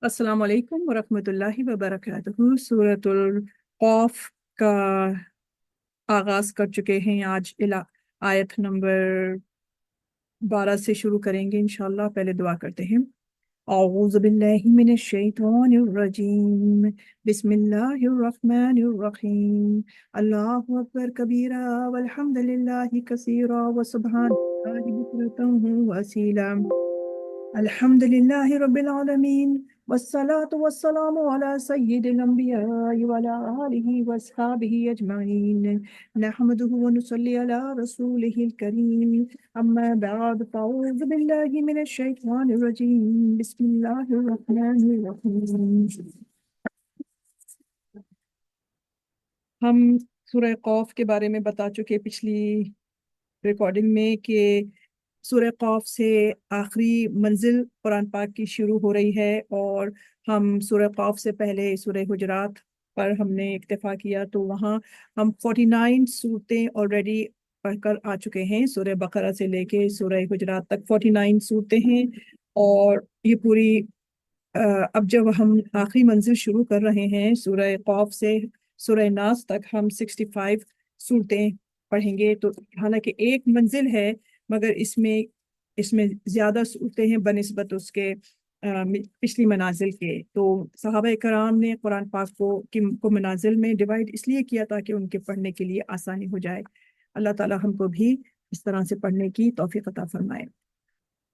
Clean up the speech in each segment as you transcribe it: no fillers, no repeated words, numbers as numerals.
अस्सलाम वालेकुम वरहमतुल्लाहि वबरकातुहू। सूरतुल क़ाफ का आगाज कर चुके हैं। आज आयत नंबर 12 से शुरू करेंगे इंशाल्लाह। पहले दुआ करते हैं। औज़ु बिल्लाहि मिनश शैतानिर रजीम। बिस्मिल्लाहिर रहमानिर रहीम। अल्लाहु अकबर कबीरा वल्हम्दुलिल्लाहि कसीरा व सुब्हानल्लाहि बुक्रतन व असीला। अल्हम्दुलिल्लाहि रब्बिल आलमीन वस्सलातु वस्सलामु अला सय्यिदिल अंबियाइ व अला आलिहि वस्हाबिहि अजमाइन नहमदुहु व नुसल्ली अला रसूलिहिल करीम अम्मा बअद फ़अऊज़ु बिल्लाहि मिनश शैतानिर रजीम बिस्मिल्लाहिर रहमानिर रहीम। हम सूरह क़ाफ के बारे में बता चुके पिछली रिकॉर्डिंग में कि सूरह क़ाफ से आखिरी मंजिल कुरान पाक की शुरू हो रही है और हम सूरह क़ाफ से पहले सूरह हुजरात पर हमने इक्तफ़ा किया, तो वहाँ हम 49 सूरतें ऑलरेडी पढ़कर आ चुके हैं। सूरह बकरा से लेके सूरह हुजरात तक 49 सूरतें हैं और ये पूरी अब जब हम आखिरी मंजिल शुरू कर रहे हैं सूरह क़ाफ से सूरह नास तक, हम 65 सूरतें पढ़ेंगे। तो हालांकि एक मंजिल है मगर इसमें इसमें ज़्यादा सूरतें हैं बनिस्बत उसके पिछली मनाजिल के। तो सहाबा कराम ने कुरान पाक को मनाजिल में डिवाइड इसलिए किया ताकि उनके पढ़ने के लिए आसानी हो जाए। अल्लाह ताला हमको भी इस तरह से पढ़ने की तौफीक अता फरमाए।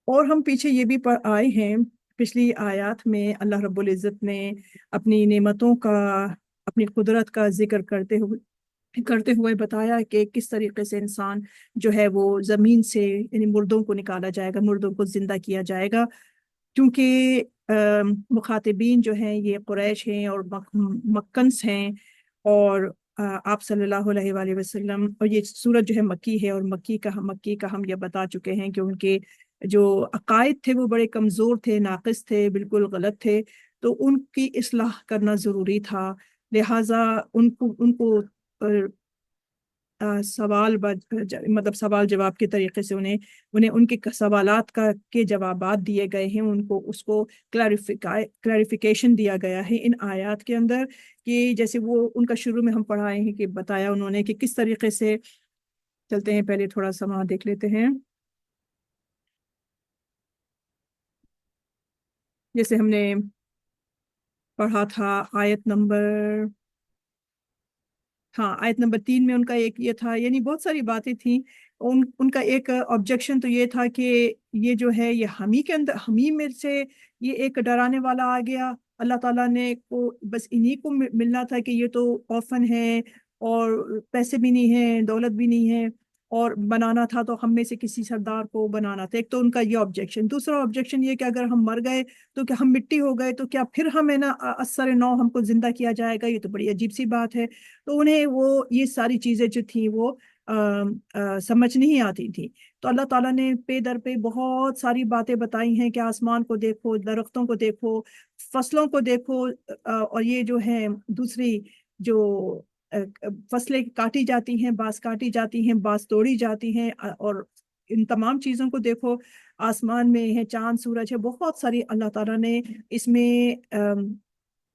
और हम पीछे ये भी पढ़ आए हैं, पिछली आयत में अल्लाह रब्बुल इज़्ज़त ने अपनी नेमतों का, अपनी कुदरत का जिक्र करते हुए बताया कि किस तरीके से इंसान जो है वो ज़मीन से यानी मुर्दों को निकाला जाएगा, मुर्दों को जिंदा किया जाएगा। क्योंकि मुखातिबीन जो हैं ये कुरैश हैं और मक्कन्स हैं और आप सल्लल्लाहु अलैहि वसल्लम, और ये सूरत जो है मक्की है और मक्की का हम ये बता चुके हैं कि उनके जो अकायद थे वो बड़े कमज़ोर थे, नाक़िस थे, बिल्कुल गलत थे। तो उनकी इस्लाह करना ज़रूरी था। लिहाजा उनको उनको मतलब सवाल जवाब के तरीके से उन्हें उन्हें उनके सवालात के जवाबात दिए गए हैं, उनको उसको क्लैरिफिकेशन दिया गया है इन आयत के अंदर। कि जैसे वो उनका शुरू में हम पढ़ाए हैं कि बताया उन्होंने कि किस तरीके से चलते हैं। पहले थोड़ा सा वहाँ देख लेते हैं। जैसे हमने पढ़ा था आयत नंबर, हाँ आयत नंबर 3 में उनका एक ये था, यानी बहुत सारी बातें थी। उनका एक ऑब्जेक्शन तो ये था कि ये जो है ये हमी के अंदर, हमी में से ये एक डराने वाला आ गया। अल्लाह ताला ने को बस इन्हीं को मिलना था कि ये तो ऑर्फन है और पैसे भी नहीं है, दौलत भी नहीं है, और बनाना था तो हम में से किसी सरदार को बनाना था। एक तो उनका ये ऑब्जेक्शन। दूसरा ऑब्जेक्शन ये कि अगर हम मर गए तो क्या हम मिट्टी हो गए तो क्या फिर हमें ना असर नौ हमको जिंदा किया जाएगा? ये तो बड़ी अजीब सी बात है। तो उन्हें वो ये सारी चीजें जो थी वो समझ नहीं आती थी। तो अल्लाह ताला ने पे दर पे बहुत सारी बातें बताई हैं कि आसमान को देखो, दरख्तों को देखो, फसलों को देखो, और ये जो है दूसरी जो फसलें काटी जाती हैं, बांस काटी जाती हैं, बांस तोड़ी जाती हैं, और इन तमाम चीजों को देखो। आसमान में है चांद सूरज है, बहुत सारी अल्लाह ताला ने इसमें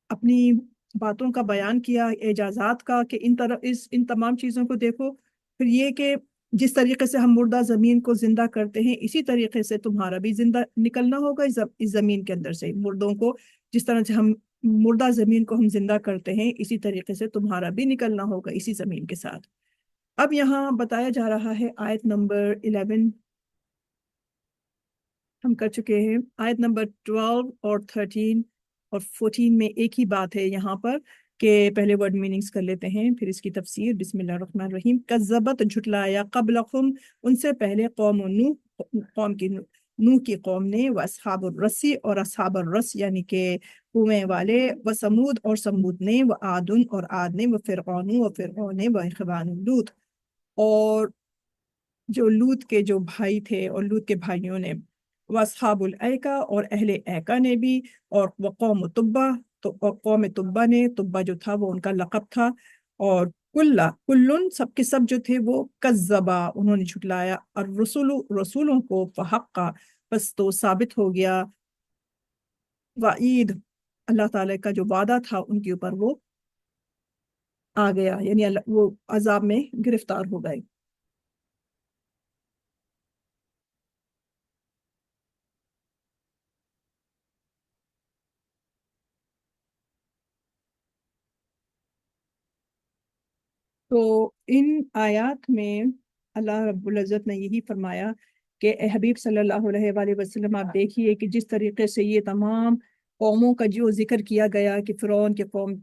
अपनी बातों का बयान किया, एजाजात का, कि इन तमाम चीज़ों को देखो। फिर ये कि जिस तरीके से हम मुर्दा ज़मीन को जिंदा करते हैं इसी तरीके से तुम्हारा भी जिंदा निकलना होगा इस ज़मीन के अंदर से। मुर्दों को जिस तरह से हम मुर्दा ज़मीन को हम जिंदा करते हैं इसी तरीके से तुम्हारा भी निकलना होगा इसी ज़मीन के साथ। अब यहाँ बताया जा रहा है आयत नंबर 11 हम कर चुके हैं। आयत नंबर 12 और 13 और 14 में एक ही बात है यहाँ पर, कि पहले वर्ड मीनिंग्स कर लेते हैं फिर इसकी तफसीर। बिस्मिल्लाहिर्रहमानिर्रहीम। कज़्ज़बत झुटलाया क़ब्लकुम उनसे पहले कौम नूह की कौम ने, व अस्हाबुर रस्सी और अस्हाबुर रस यानी के कुएं वाले, व समूद और समूद ने, व आदुन और आद ने, व फिरऔन ने, व इख़वानु लूत और जो लूत के जो भाई थे और लूत के भाइयों ने, वसहाबुल ऐका और अहले ऐका ने भी, और वह कौम तुब्बा, तो और कौम तुब्बा ने, तुब्बा जो था वो उनका लक़ब था, और कुल्लुन सबके सब जो थे वो कज़्ज़बा उन्होंने झुटलाया, और रसूलों को फहक्का बस तो साबित हो गया, वईद اللہ ताला का जो वादा था उनके ऊपर वो आ गया, यानी वो अजाब में गिरफ्तार हो गए। तो इन आयत में अल्लाह रब्बुल इज़्ज़त ने यही फरमाया कि ए हबीब सल्लल्लाहु अलैहि वसल्लम, आप देखिए कि जिस तरीके से ये तमाम कौमों का जो जिक्र किया गया कि फ़िरौन के कौम,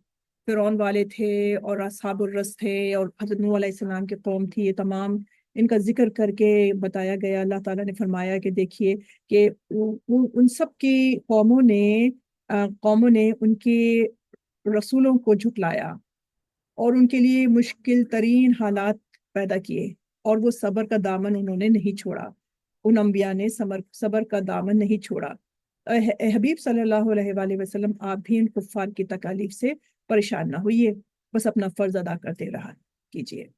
फ़िरौन वाले थे और असहाबुर रस थे और हज़रत नूह अलैहिस्सलाम की कौम थी, ये तमाम इनका जिक्र करके बताया गया। अल्लाह ताला ने फरमाया कि देखिए कि उन सब की कौमों ने उनके रसूलों को झुटलाया और उनके लिए मुश्किल तरीन हालात पैदा किए, और वो सब्र का दामन उन्होंने नहीं छोड़ा। उन अम्बिया ने सब्र का दामन नहीं छोड़ा। हबीब सल्लल्लाहु अलैहि वसल्लम, आप भी इन कुफ्फार की तकालीफ से परेशान ना होइए, बस अपना फर्ज अदा करते रहा कीजिए।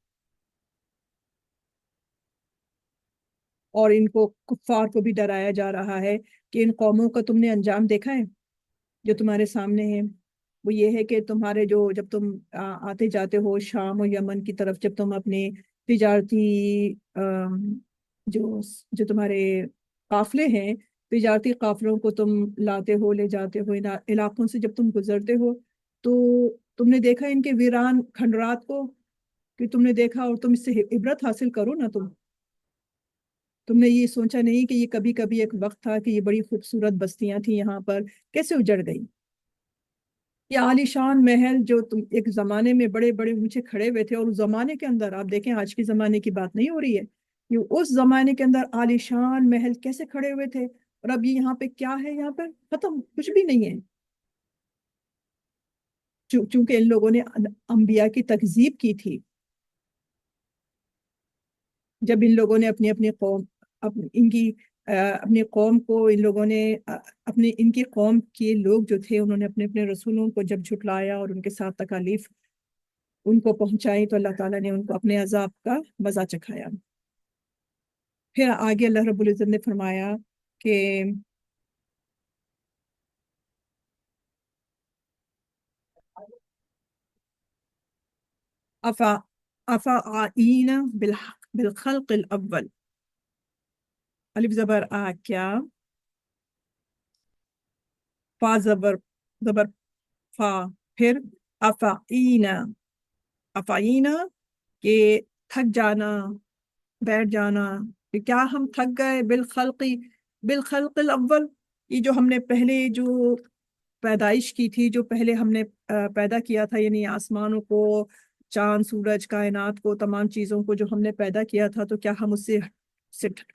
और इनको कुफ्फार को भी डराया जा रहा है कि इन कौमों का तुमने अंजाम देखा है जो तुम्हारे सामने है। वो ये है कि तुम्हारे जो, जब तुम आते जाते हो शाम और यमन की तरफ, जब तुम अपने तिजारती जो जो तुम्हारे काफले हैं, तिजारती काफलों को तुम लाते हो, ले जाते हो इन इलाकों से, जब तुम गुजरते हो तो तुमने देखा इनके वीरान खंडरात को, कि तुमने देखा और तुम इससे इबरत हासिल करो ना। तुमने ये सोचा नहीं कि ये कभी कभी एक वक्त था कि ये बड़ी खूबसूरत बस्तियां थी, यहाँ पर कैसे उजड़ गई। ये आलीशान महल जो तुम एक जमाने में बड़े बड़े ऊंचे खड़े हुए थे, और उस जमाने के अंदर आप देखें, आज के जमाने की बात नहीं हो रही है, ये उस जमाने के अंदर आलीशान महल कैसे खड़े हुए थे, और अब ये यहाँ पे क्या है, यहाँ पर खत्म, कुछ भी नहीं है। चूंकि इन लोगों ने अंबिया की तकजीब की थी। जब इन लोगों ने अपनी अपनी कौम, अपनी कौम को, इन लोगों ने अपने इनकी कौम के लोग जो थे, उन्होंने अपने अपने रसूलों को जब झुटलाया और उनके साथ तकालीफ उनको पहुंचाई, तो अल्लाह ताला ने उनको अपने अजाब का मजा चखाया। फिर आगे अल्लाह रब्बुल इज्जत ने फरमाया कि अफा अफा आईना बिलखल्क़िल अव्वल, अलिफ जबर आ क्या, फा जबर जबर फा, फिर अफाईना, अफाईना के थक जाना, बैठ जाना, कि क्या हम थक गए, बिल खल्क़िल अव्वल, ये जो हमने पहले जो पैदाइश की थी, जो पहले हमने पैदा किया था, यानी आसमानों को, चांद सूरज कायनात को, तमाम चीजों को जो हमने पैदा किया था, तो क्या हम से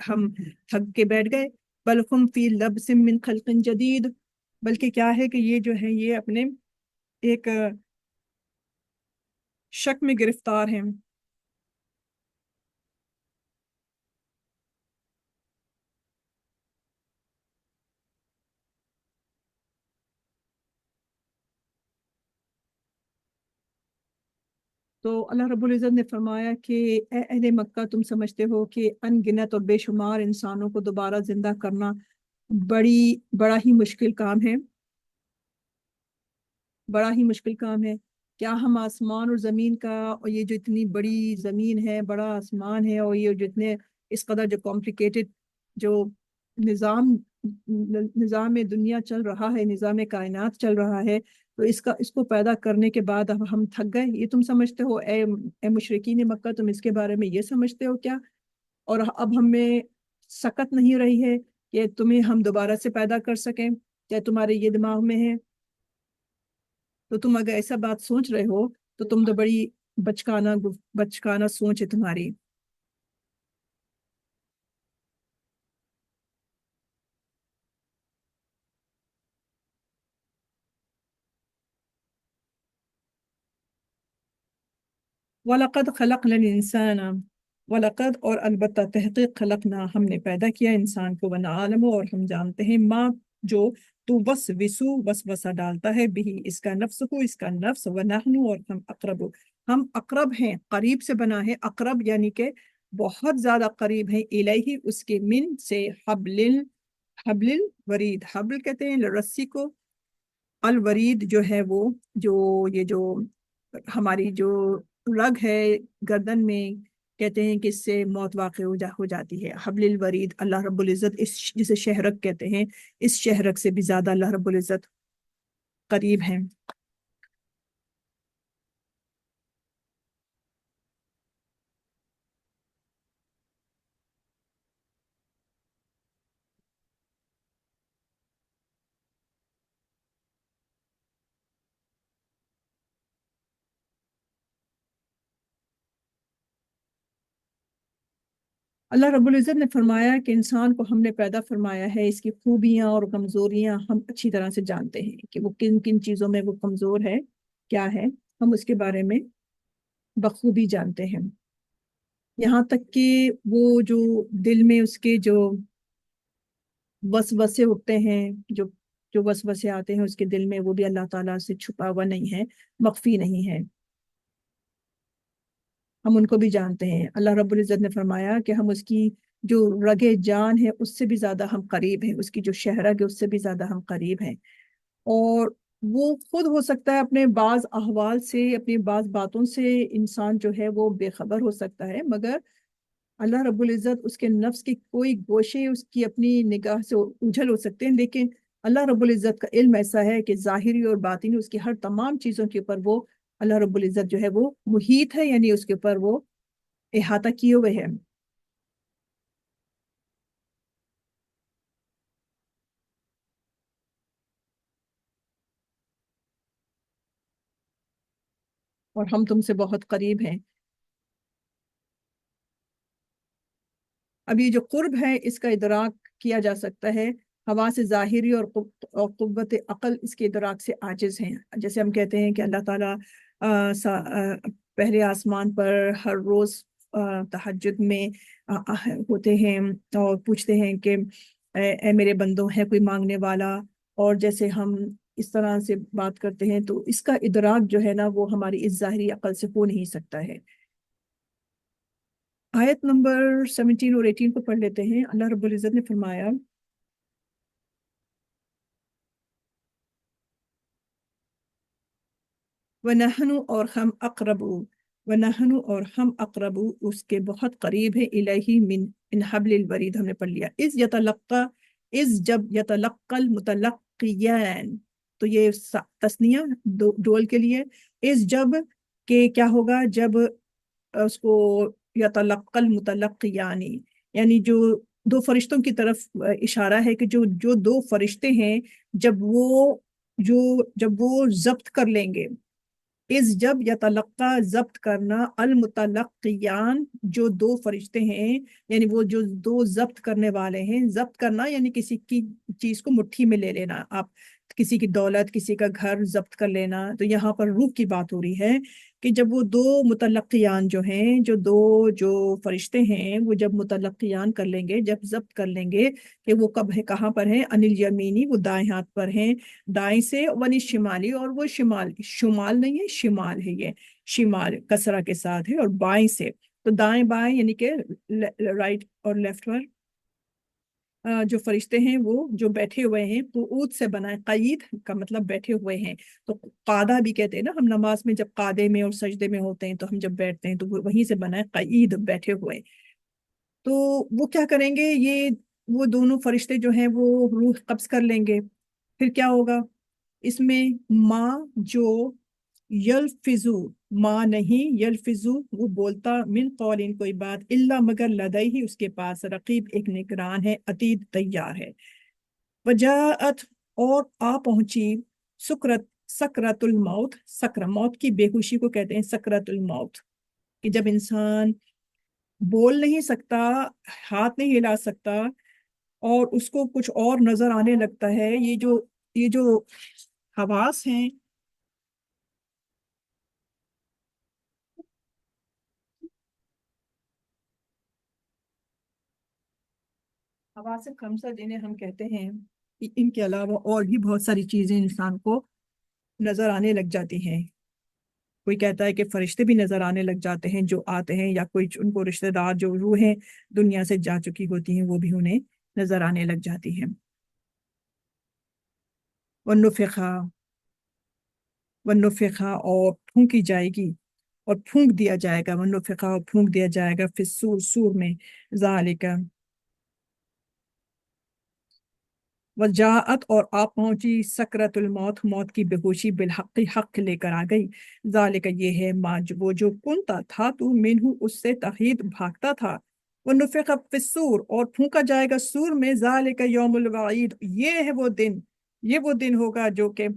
हम थक के बैठ गए। बल हुम फी लब्सिम मिन खल्किन जदीद, बल्कि क्या है कि ये जो है ये अपने एक शक में गिरफ्तार हैं। तो अल्लाह रब्बुल इज़्ज़त ने फरमाया कि ए अहले मक्का, तुम समझते हो कि अनगिनत और बेशुमार इंसानों को दोबारा जिंदा करना बड़ा ही मुश्किल काम है, बड़ा ही मुश्किल काम है। क्या हम आसमान और ज़मीन का, और ये जो इतनी बड़ी ज़मीन है, बड़ा आसमान है, और ये जितने इस कदर जो कॉम्प्लिकेटेड जो निज़ाम निज़ाम में दुनिया चल रहा है, निज़ाम में कायनात चल रहा है, तो इसको पैदा करने के बाद अब हम थक गए, ये तुम समझते हो? ए मुशरिकीन मक्का, तुम इसके बारे में ये समझते हो क्या? और अब हमें सकत नहीं रही है कि तुम्हें हम दोबारा से पैदा कर सकें, क्या तुम्हारे ये दिमाग में है? तो तुम अगर ऐसा बात सोच रहे हो, तो तुम तो बड़ी बचकाना सोच है तुम्हारी। वलक़द खलक़नल इंसान, वलक़द और अलबत्ता तहक़ीक़, खलक़ना हमने पैदा किया इंसान को, वना आलम और हम जानते हैं, माँ जो तू वसवसा डालता है, बिही इसका नफ्स को, इसका नफ्स, व नहनु और हम अक़रब, हम अक़रब हैं, करीब से बना है, अक़रब यानी कि बहुत ज्यादा करीब है, इलैहि उसके, मिन से, हब्लिल हब्लिल वरीद, हब्ल कहते हैं रस्सी को, الورید جو ہے وہ جو یہ جو ہماری جو رگ ہے گردن میں، کہتے ہیں کہ اس سے موت واقع ہو جاتی ہے. حبل الورید، اللہ رب العزت اس جسے شہرک کہتے ہیں، اس شہرک سے بھی زیادہ اللہ رب العزت قریب ہیں. اللہ رب العزت نے فرمایا کہ انسان کو ہم نے پیدا فرمایا ہے، اس کی خوبیاں اور کمزوریاں ہم اچھی طرح سے جانتے ہیں کہ وہ کن کن چیزوں میں وہ کمزور ہے، کیا ہے، ہم اس کے بارے میں بخوبی جانتے ہیں. یہاں تک کہ وہ جو دل میں اس کے جو وسوسے اٹھتے ہیں، جو جو وسوسے آتے ہیں اس کے دل میں، وہ بھی اللہ تعالیٰ سے چھپا ہوا نہیں ہے، مخفی نہیں ہے، ہم ان کو بھی جانتے ہیں. اللہ رب العزت نے فرمایا کہ ہم اس کی جو رگ جان ہے اس سے بھی زیادہ ہم قریب ہیں، اس کی جو شہرگ ہے اس سے بھی زیادہ ہم قریب ہیں. اور وہ خود ہو سکتا ہے اپنے بعض احوال سے، اپنی بعض باتوں سے انسان جو ہے وہ بے خبر ہو سکتا ہے، مگر اللہ رب العزت اس کے نفس کی کوئی گوشے اس کی اپنی نگاہ سے اجھل ہو سکتے ہیں، لیکن اللہ رب العزت کا علم ایسا ہے کہ ظاہری اور باطنی اس کی ہر تمام چیزوں کے اوپر وہ اللہ رب العزت جو ہے وہ محیط ہے، یعنی اس کے اوپر وہ احاطہ کیے ہوئے ہیں. اور ہم تم سے بہت قریب ہیں. اب یہ جو قرب ہے اس کا ادراک کیا جا سکتا ہے، حواس ظاہری اور قوت عقل اس کے ادراک سے عاجز ہیں. جیسے ہم کہتے ہیں کہ اللہ تعالیٰ پہلے آسمان پر ہر روز تہجد میں ہوتے ہیں اور پوچھتے ہیں کہ اے میرے بندوں ہے کوئی مانگنے والا، اور جیسے ہم اس طرح سے بات کرتے ہیں تو اس کا ادراک جو ہے نا وہ ہماری اس ظاہری عقل سے ہو نہیں سکتا ہے. آیت نمبر 17 اور 18 کو پڑھ لیتے ہیں. اللہ رب العزت نے فرمایا وَنَحْنُ اور ہم اقرب، وَنَحْنُ اور ہم اقرب اس کے بہت قریب ہے، الیہ من حبل الورید ہم نے پڑھ لیا. از جب یتلقى المتلقیان، تو یہ تسنیہ ڈول کے لیے. از جب کہ کیا ہوگا جب اس کو یتلقى المتلقیان، یعنی جو دو فرشتوں کی طرف اشارہ ہے کہ جو جو دو فرشتے ہیں جب وہ جو جب وہ ضبط کر لیں گے. اس جب یتلقا ضبط کرنا، المتلقیان جو دو فرشتے ہیں، یعنی وہ جو دو ضبط کرنے والے ہیں. ضبط کرنا یعنی کسی کی چیز کو مٹھی میں لے لینا، آپ کسی کی دولت، کسی کا گھر ضبط کر لینا. تو یہاں پر روح کی بات ہو رہی ہے کہ جب وہ دو متلقیان جو ہیں، جو دو جو فرشتے ہیں، وہ جب متلقیان کر لیں گے، جب ضبط کر لیں گے کہ وہ کب ہے، کہاں پر ہیں، انل یمینی وہ دائیں ہاتھ پر ہیں، دائیں سے، ونی شمالی اور وہ شمال، شمال نہیں ہے شمال ہے، یہ شمال کسرہ کے ساتھ ہے، اور بائیں سے. تو دائیں بائیں یعنی کہ رائٹ اور لیفٹ پر جو فرشتے ہیں وہ جو بیٹھے ہوئے ہیں، قعود سے بنا ہے، قعید کا مطلب بیٹھے ہوئے ہیں. تو قادہ بھی کہتے ہیں نا ہم نماز میں، جب قادے میں اور سجدے میں ہوتے ہیں تو ہم جب بیٹھتے ہیں تو وہیں سے بنا ہے قعید، بیٹھے ہوئے. تو وہ کیا کریں گے، یہ وہ دونوں فرشتے جو ہیں وہ روح قبض کر لیں گے. پھر کیا ہوگا اس میں، ماں جو یلفظو، ماں نہیں، یلفظو وہ بولتا، من قول کوئی بات، الا مگر لدئی ہی اس کے پاس رقیب ایک نگران ہے، عتید تیار ہے. وجاءت اور آ پہنچی، سکرت الموت، سکر موت کی بے ہوشی کو کہتے ہیں سکرت الموت، کہ جب انسان بول نہیں سکتا، ہاتھ نہیں ہلا سکتا، اور اس کو کچھ اور نظر آنے لگتا ہے. یہ جو حواس ہیں، حواس خمسہ جنہیں ہم کہتے ہیں، ان کے علاوہ اور بھی بہت ساری چیزیں انسان کو نظر آنے لگ جاتی ہیں. کوئی کہتا ہے کہ فرشتے بھی نظر آنے لگ جاتے ہیں جو آتے ہیں، یا کوئی ان کو رشتہ دار جو روحیں دنیا سے جا چکی ہوتی ہیں وہ بھی انہیں نظر آنے لگ جاتی ہیں. والنفخ वन्नुफ़िख़ा और फूंकी जाएगी और फूंक दिया जाएगा, वन्नुफ़िख़ा और फूंक दिया जाएगा, फिस्सूर सूर में, ज़ालिका वजाअत और आप पहुंची सकरतुल मौत, मौत की बेहोशी, बिलहक़ हक लेकर आ गई। ज़ालिका ये है मा वो जो कुंता था तू मिन्हु उससे तहीद भागता था। वो नुफ़िख़ फ़िस्सूर और फूंका जाएगा सूर में, ज़ालिका यौमुल वईद ये है वो दिन, ये वो दिन होगा जो कि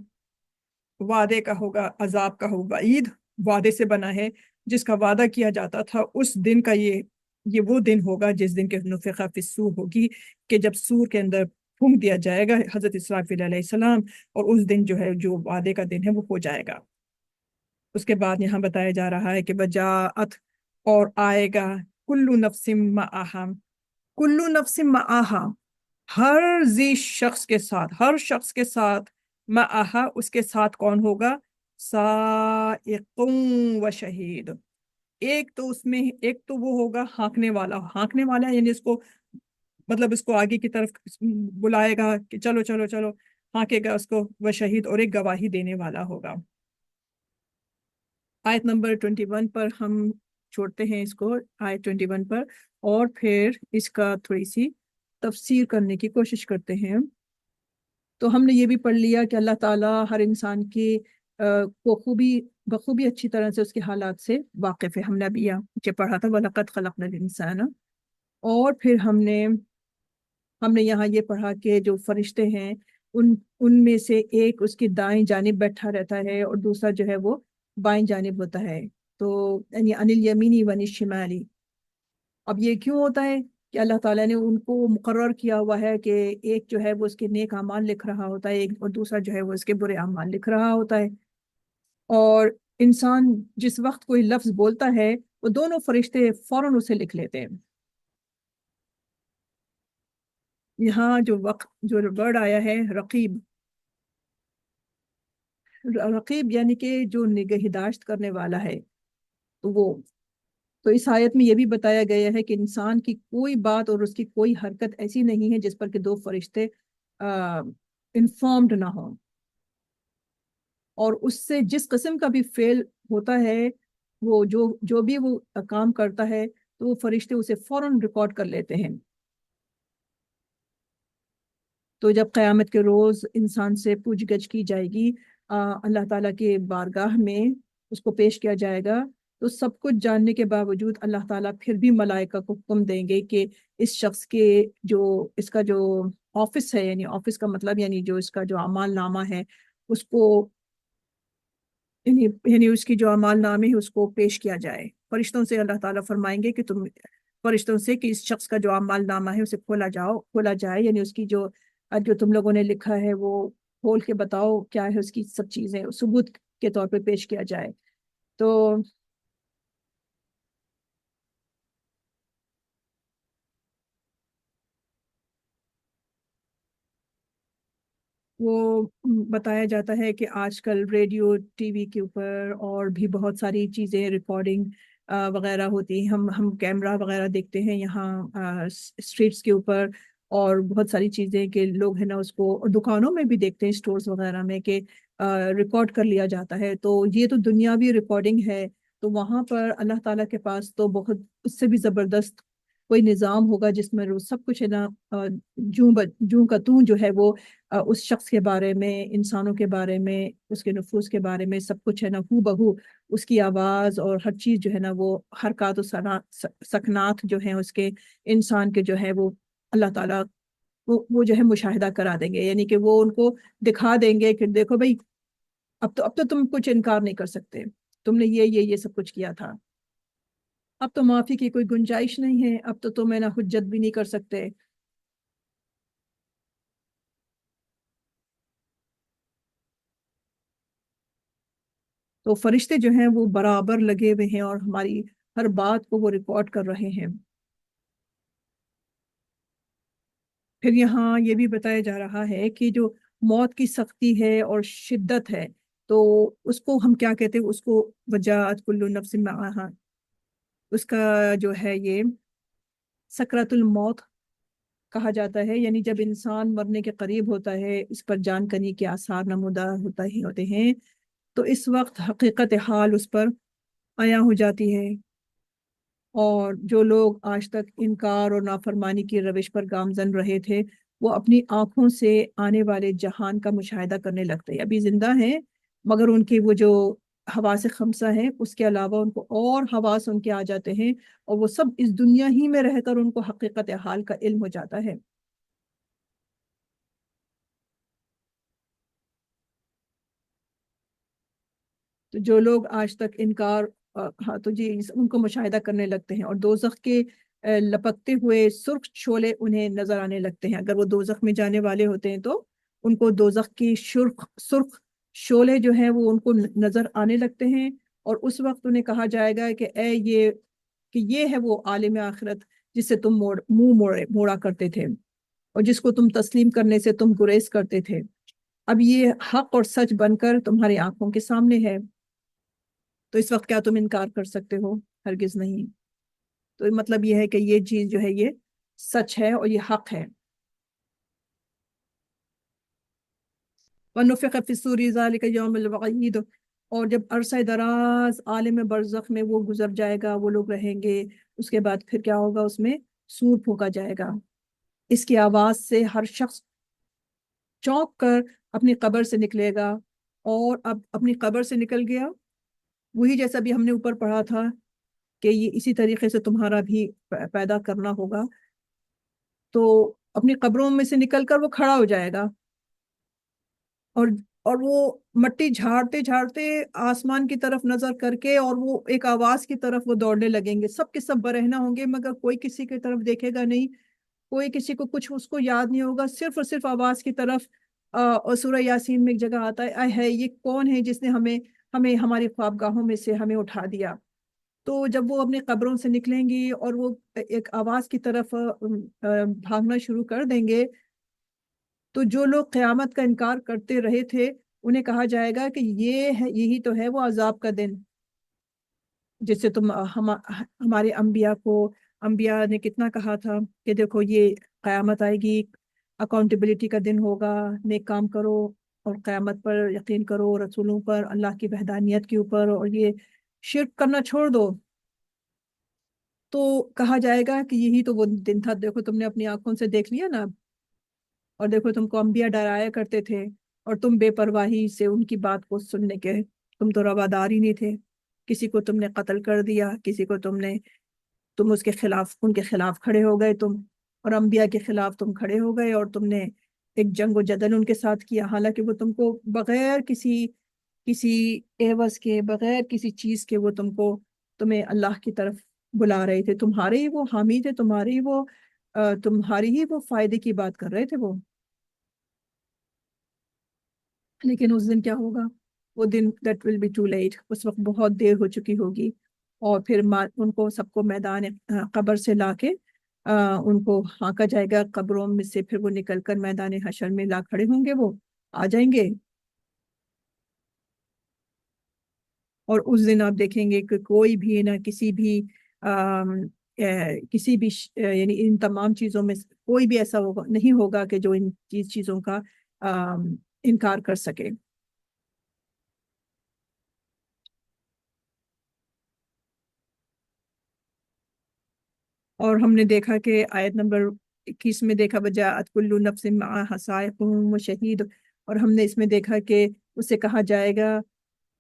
वादे का होगा, अजाब का होगा। ईद वादे से बना है, जिसका वादा किया जाता था, उस दिन का ये वो दिन होगा जिस दिन के नुफ़िख़ा फ़िस्सूर होगी, कि जब सूर के अंदर फूंक दिया जाएगा हजरत इसराफील अलैहिस्सलाम, और उस दिन जो है, जो वादे का दिन है, वो हो जाएगा। उसके बाद यहाँ बताया जा रहा है कि बजाअत और आएगा, कुल्लु नफ्सिम माहा, कुल्लु नफ्सिम माहा हर जी शख्स के साथ, हर शख्स के साथ, माहा उसके साथ कौन होगा, साइकुम व शहीद, एक तो उसमें, एक तो वो होगा हाँकने वाला, हाँकने वाला यानी इसको, मतलब इसको आगे की तरफ बुलाएगा कि चलो चलो चलो, हाँकेगा उसको, वह शहीद, और एक गवाही देने वाला होगा। आयत नंबर 21 पर हम छोड़ते हैं इसको, आयत 21 पर, और फिर इसका थोड़ी सी तफसीर करने की कोशिश करते हैं। तो हमने ये भी पढ़ लिया कि अल्लाह ताला हर इंसान के को बखूबी अच्छी तरह से उसके हालात से वाकिफ है। हमने अभी यहाँ पीछे पढ़ा था, वलक़द खलक़नल इंसान। और फिर हमने हमने यहाँ ये पढ़ा कि जो फरिश्ते हैं, उनमें से एक उसकी दाईं जानिब बैठा रहता है और दूसरा जो है वो बाईं जानिब होता है। तो यानी अनिल यमीनी वनिल शिमाली। अब ये क्यों होता है कि अल्लाह ताला ने उनको मुकर्रर किया हुआ है कि एक जो है वो उसके नेक अमाल लिख रहा होता है, एक और दूसरा जो है वो इसके बुरे अमाल लिख रहा होता है। और इंसान जिस वक्त कोई लफ्ज बोलता है, वो दोनों फरिश्ते फौरन उसे लिख लेते हैं। यहाँ जो वक्त जो वर्ड आया है रकीब, रकीब यानी कि जो निगहदाश्त करने वाला है, तो वो, तो इस आयत में यह भी बताया गया है कि इंसान की कोई बात और उसकी कोई हरकत ऐसी नहीं है जिस पर कि दो फरिश्ते इंफॉर्म्ड ना हो, और उससे जिस किस्म का भी फेल होता है, वो जो जो भी वो काम करता है, तो वो फरिश्ते उसे फौरन रिकॉर्ड कर लेते हैं। तो जब क़यामत के रोज़ इंसान से पूछगछ की जाएगी, अल्लाह ताला के बारगाह में उसको पेश किया जाएगा, तो सब कुछ जानने के बावजूद अल्लाह ताला फिर भी मलाइका को हुक्म देंगे कि इस शख्स के जो इसका जो ऑफिस है, यानी ऑफिस का मतलब यानी जो इसका जो अमाल नामा है, उसको, यानी यानी उसकी जो अमाल नामे है उसको पेश किया जाए। फरिश्तों से अल्लाह ताला फरमाएंगे कि तुम, फरिश्तों से कि इस शख्स का जो अमाल नामा है उसे खोला जाए, यानी उसकी जो जो तुम लोगों ने लिखा है वो खोल के बताओ क्या है, उसकी सब चीजें सबूत के तौर पे पेश किया जाए। तो वो बताया जाता है कि आजकल रेडियो टीवी के ऊपर और भी बहुत सारी चीज़ें रिकॉर्डिंग वगैरह होती हैं। हम कैमरा वगैरह देखते हैं यहाँ स्ट्रीट्स के ऊपर, और बहुत सारी चीज़ें के लोग हैं ना उसको, और दुकानों में भी देखते हैं, स्टोर्स वगैरह में, कि रिकॉर्ड कर लिया जाता है। तो ये तो दुनियावी रिकॉर्डिंग है। तो वहाँ पर अल्लाह ताला के पास तो बहुत उससे भी ज़बरदस्त कोई निज़ाम होगा जिसमें वो सब कुछ है ना, जूं का तू जो है वो उस शख्स के बारे में, इंसानों के बारे में, उसके नफूस के बारे में सब कुछ है ना, हू बहू उसकी आवाज़ और हर चीज़ जो है ना, वो हरकत और सकनात जो है उसके, इंसान के जो है वो अल्लाह ताला वो जो है मुशाहिदा करा देंगे, यानी कि वो उनको दिखा देंगे कि देखो भाई, अब तो तुम कुछ इनकार नहीं कर सकते, तुमने ये सब कुछ किया था, अब तो माफी की कोई गुंजाइश नहीं है, अब तो तुम है ना हुज्जत भी नहीं कर सकते। तो फरिश्ते जो हैं वो बराबर लगे हुए हैं और हमारी हर बात को वो रिकॉर्ड कर रहे हैं। फिर यहाँ ये भी बताया जा रहा है कि जो मौत की सख्ती है और शिद्दत है, तो उसको हम क्या कहते हैं, उसको वजाअत कुल्लु नफ्सिन माहा, उसका जो है ये सकरातुल मौत कहा जाता है। यानी जब इंसान मरने के करीब होता है, इस पर जान कनी के आसार नमूदार होता ही होते हैं, تو اس وقت حقیقت حال اس پر عیاں ہو جاتی ہے، اور جو لوگ آج تک انکار اور نافرمانی کی روش پر گامزن رہے تھے وہ اپنی آنکھوں سے آنے والے جہان کا مشاہدہ کرنے لگتے ہیں۔ ابھی زندہ ہیں مگر ان کے وہ جو حواس خمسہ ہیں اس کے علاوہ ان کو اور حواس ان کے آ جاتے ہیں، اور وہ سب اس دنیا ہی میں رہ کر ان کو حقیقت حال کا علم ہو جاتا ہے۔ تو جو لوگ آج تک انکار ہاں تو جی ان کو مشاہدہ کرنے لگتے ہیں، اور دوزخ کے لپکتے ہوئے سرخ شعلے انہیں نظر آنے لگتے ہیں۔ اگر وہ دوزخ میں جانے والے ہوتے ہیں تو ان کو دوزخ کی سرخ شعلے جو ہیں وہ ان کو نظر آنے لگتے ہیں، اور اس وقت انہیں کہا جائے گا کہ اے یہ ہے وہ عالم آخرت جس سے تم منہ موڑا کرتے تھے، اور جس کو تم تسلیم کرنے سے تم گریز کرتے تھے، اب یہ حق اور سچ بن کر تمہاری آنکھوں کے سامنے ہے، تو اس وقت کیا تم انکار کر سکتے ہو؟ ہرگز نہیں۔ تو مطلب یہ ہے کہ یہ چیز جو ہے یہ سچ ہے اور یہ حق ہے۔ وَنُفِخَ فِي الصُّورِ ذَلِكَ يَوْمُ الْوَعِيدُ، اور جب عرصہ دراز عالم برزخ میں وہ گزر جائے گا، وہ لوگ رہیں گے، اس کے بعد پھر کیا ہوگا؟ اس میں سور پھونکا جائے گا۔ اس کی آواز سے ہر شخص چونک کر اپنی قبر سے نکلے گا، اور اب اپنی قبر سے نکل گیا، وہی جیسا بھی ہم نے اوپر پڑھا تھا کہ یہ اسی طریقے سے تمہارا بھی پیدا کرنا ہوگا، تو اپنی قبروں میں سے نکل کر وہ کھڑا ہو جائے گا، اور اور وہ مٹی جھاڑتے جھاڑتے آسمان کی طرف نظر کر کے، اور وہ ایک آواز کی طرف وہ دوڑنے لگیں گے، سب کے سب برہنہ ہوں گے مگر کوئی کسی کی طرف دیکھے گا نہیں، کوئی کسی کو کچھ اس کو یاد نہیں ہوگا، صرف اور صرف آواز کی طرف۔ اور سورہ یاسین میں ایک جگہ آتا ہے، اے ہے یہ کون ہے جس نے ہمیں ہماری خوابگاہوں میں سے ہمیں اٹھا دیا۔ تو جب وہ اپنی قبروں سے نکلیں گی اور وہ ایک آواز کی طرف بھاگنا شروع کر دیں گے، تو جو لوگ قیامت کا انکار کرتے رہے تھے انہیں کہا جائے گا کہ یہی تو ہے وہ عذاب کا دن جس سے تم ہمارے انبیاء نے کتنا کہا تھا کہ دیکھو یہ قیامت آئے گی، اکاؤنٹیبلٹی کا دن ہوگا، نیک کام کرو اور قیامت پر یقین کرو، رسولوں پر، اللہ کی وحدانیت کے اوپر، اور یہ شرک کرنا چھوڑ دو۔ تو کہا جائے گا کہ یہی تو وہ دن تھا، دیکھو تم نے اپنی آنکھوں سے دیکھ لیا نا، اور دیکھو تم کو انبیاء ڈرایا کرتے تھے اور تم بے پرواہی سے ان کی بات کو سننے کے تم تو روادار ہی نہیں تھے، کسی کو تم نے قتل کر دیا، کسی کو تم اس کے خلاف، ان کے خلاف کھڑے ہو گئے تم، اور انبیاء کے خلاف تم کھڑے ہو گئے اور تم نے ایک جنگ و جدل ان کے ساتھ کیا، حالانکہ وہ تم کو بغیر کسی عوض کے، بغیر کسی چیز کے وہ تمہیں اللہ کی طرف بلا رہے تھے، تمہارے ہی وہ حامی تھے، تمہاری ہی وہ فائدے کی بات کر رہے تھے وہ۔ لیکن اس دن کیا ہوگا؟ وہ دن that will be too late, اس وقت بہت دیر ہو چکی ہوگی، اور پھر ان کو سب کو میدان قبر سے لا کے ان کو ہانکا جائے گا قبروں میں سے، پھر وہ نکل کر میدان حشر میں لا کھڑے ہوں گے، وہ آ جائیں گے، اور اس دن آپ دیکھیں گے کہ کوئی بھی نہ کسی بھی یعنی ان تمام چیزوں میں کوئی بھی ایسا نہیں ہوگا کہ جو ان چیزوں کا انکار کر سکے۔ اور ہم نے دیکھا کہ آیت نمبر 21 میں دیکھا وجاءت کل نفس معها سائق و شہید، اور ہم نے اس میں دیکھا کہ اسے کہا جائے گا،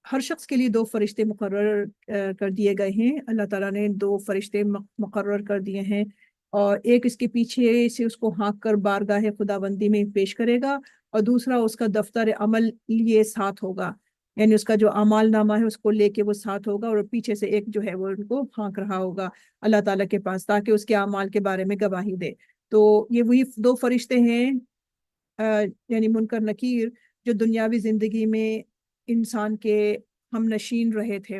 ہر شخص کے لیے دو فرشتے مقرر کر دیے گئے ہیں، اللہ تعالیٰ نے دو فرشتے مقرر کر دیے ہیں، اور ایک اس کے پیچھے سے اس کو ہانک کر بارگاہ خداوندی میں پیش کرے گا، اور دوسرا اس کا دفتر عمل لیے ساتھ ہوگا، یعنی اس کا جو اعمال نامہ ہے اس کو لے کے وہ ساتھ ہوگا، اور پیچھے سے ایک جو ہے وہ ان کو ہانک رہا ہوگا اللہ تعالیٰ کے پاس تاکہ اس کے اعمال کے بارے میں گواہی دے۔ تو یہ وہی دو فرشتے ہیں یعنی منکر نکیر، جو دنیاوی زندگی میں انسان کے ہم نشین رہے تھے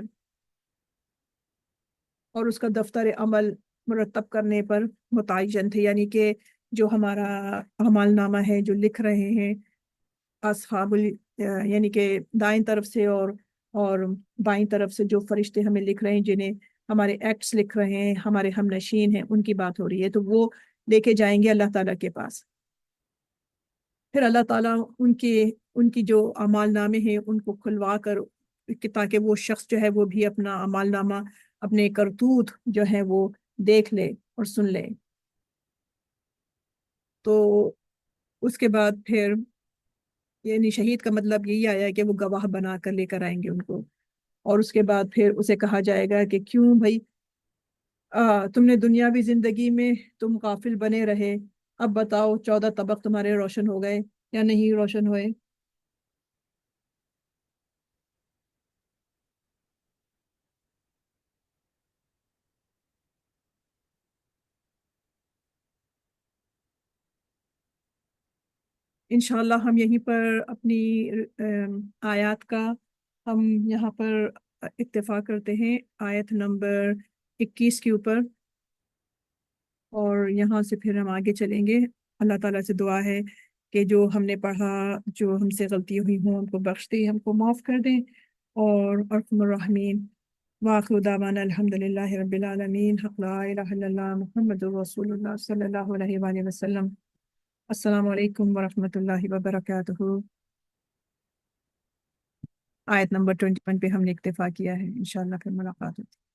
اور اس کا دفتر عمل مرتب کرنے پر متعین تھے، یعنی کہ جو ہمارا اعمال نامہ ہے جو لکھ رہے ہیں یعنی کہ دائیں طرف سے اور بائیں طرف سے جو فرشتے ہمیں لکھ رہے ہیں، جنہیں ہمارے ایکٹس لکھ رہے ہیں، ہمارے ہم نشین ہیں، ان کی بات ہو رہی ہے، تو وہ لے کے جائیں گے اللہ تعالیٰ کے پاس، پھر اللہ تعالیٰ ان کی جو اعمال نامے ہیں ان کو کھلوا کر کہ تاکہ وہ شخص جو ہے وہ بھی اپنا اعمال نامہ، اپنے کرتوت جو ہے وہ دیکھ لے اور سن لے۔ تو اس کے بعد پھر یعنی شہید کا مطلب یہی آیا ہے کہ وہ گواہ بنا کر لے کر آئیں گے ان کو، اور اس کے بعد پھر اسے کہا جائے گا کہ کیوں بھائی تم نے دنیاوی زندگی میں تم غافل بنے رہے، اب بتاؤ 14 طبق تمہارے روشن ہو گئے یا نہیں روشن ہوئے؟ انشاءاللہ ہم یہیں پر اپنی آیات کا ہم یہاں پر اتفاق کرتے ہیں، آیت نمبر 21 کے اوپر، اور یہاں سے پھر ہم آگے چلیں گے۔ اللہ تعالیٰ سے دعا ہے کہ جو ہم نے پڑھا، جو ہم سے غلطی ہوئی ہوں ہم کو بخش دے، ہم کو معاف کر دیں، اور ارحم الراحمین۔ وآخر دعوانا الحمد للہ رب العالمین، حق لا الہ الا اللہ محمد رسول اللہ صلی اللہ علیہ وآلہ وسلم۔ السلام علیکم ورحمۃ اللہ وبرکاتہ۔ آیت نمبر 21 پہ ہم نے اکتفا کیا ہے، انشاءاللہ پھر ملاقات ہوتی ہے۔